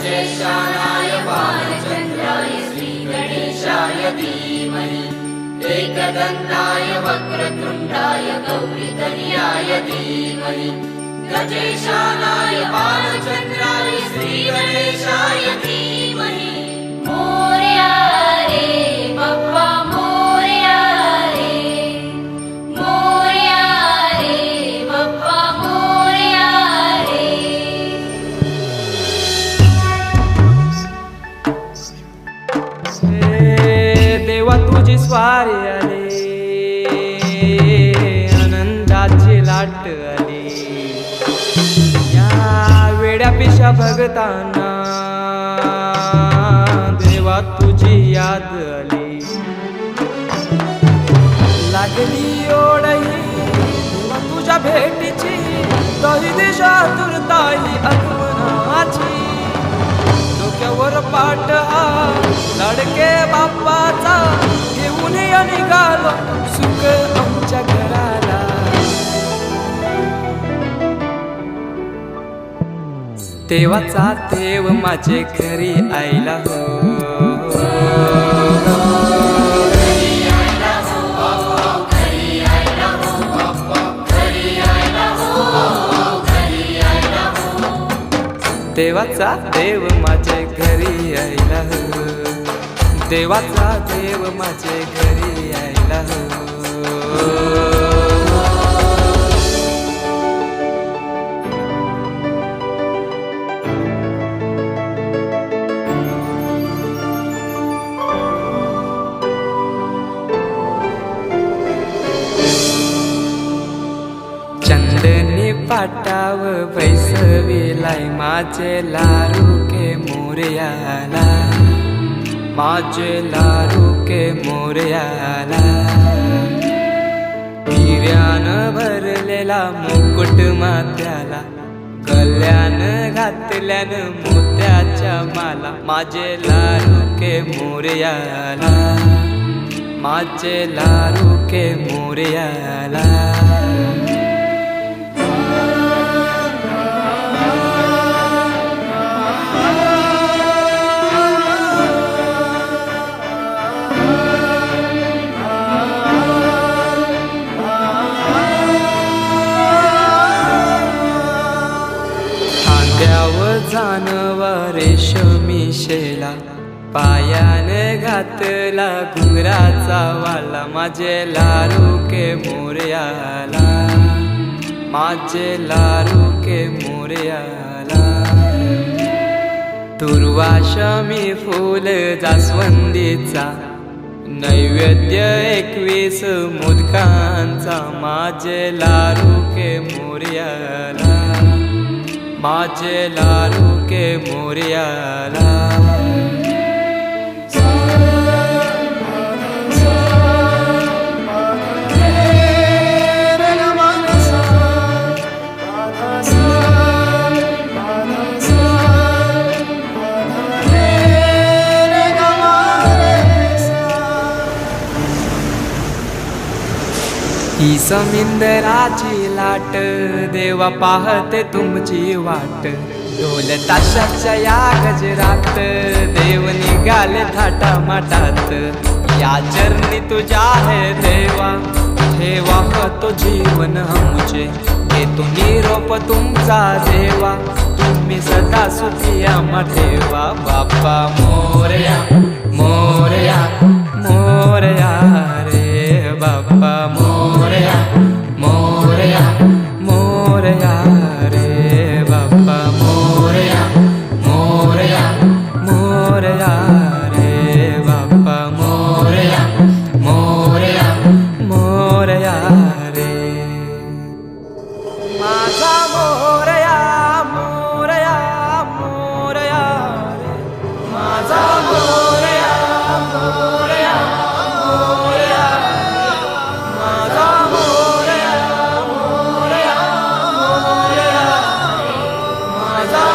गजेशानाय बालचन्द्राय श्रीगणेशाय धीमहि एकदन्ताय वक्रतुण्डाय गौरीतनयाय धीमहि गजेशानाय बालचन्द्राय श्रीगणेशाय धीमहि मोरया रे बाप्पा मोरया रे बाप्पा मोरया रे। देवा तुझी स्वारी आली, आनंदाची लाट आली, या वेड्या पिशा भगतांना देवा तुझी याद आली, लागली ओढही देवा तुझ्या भेटीची, तरी दिशा तुरताई आगमनाची, डोक्यावर पाट हा लाडके बाप्पाचा, घेऊन या निघालो सुख आमच्या घराला। देवाचा देव माझे घरी आयला हो, देवाचा देव माझे घरी आयला हो, देवाचा देव माझे घरी आयला हो। चंदनी पाटाव बैसविलाय माझे लाडके मोरयाला, माझे लाडके मोरयाला, हिऱ्यानं भरलेला मुकुट माथ्याला, गल्यान घातल्यानं मोत्याच्या माला, माझे लाडके मोरयाला, माझे लाडके मोरयाला। जानवा रेशमी शेला, पायाने घातला घुंगराचा वाला, माझे लाडके मोरयाला, माझे लाडके मोरयाला। दुर्वाशमी फूल जास्वंदीचा, नैवेद्य 21 मोदकांचा, माझे लाडके मोरयाला, माझे लाडके मोरयाला। ही समिंदराची लाट, देवा पाहते तुमची वाट, ढोल ताशाच्या या गजरात, देव निघाले थाटा माटात, या चरणी तुझ्या है देवा, ठेवा तो जीवन आमचे, घेतो निरोप तुमचा देवा, तुम्ही सदा सुखी आम्हा ठेवा। बाप्पा मोरया मोरया मोरया रे बाप्पा मोरया मोरया मोरया रे बाप्पा मोरया मोरया मोरया रे बाप्पा मोरया मोरया मोरया रे माझा मोरया मोरया मोरया रे माझा मोरया मोरया मोरया माझा मोरया मोरया मोरया माझा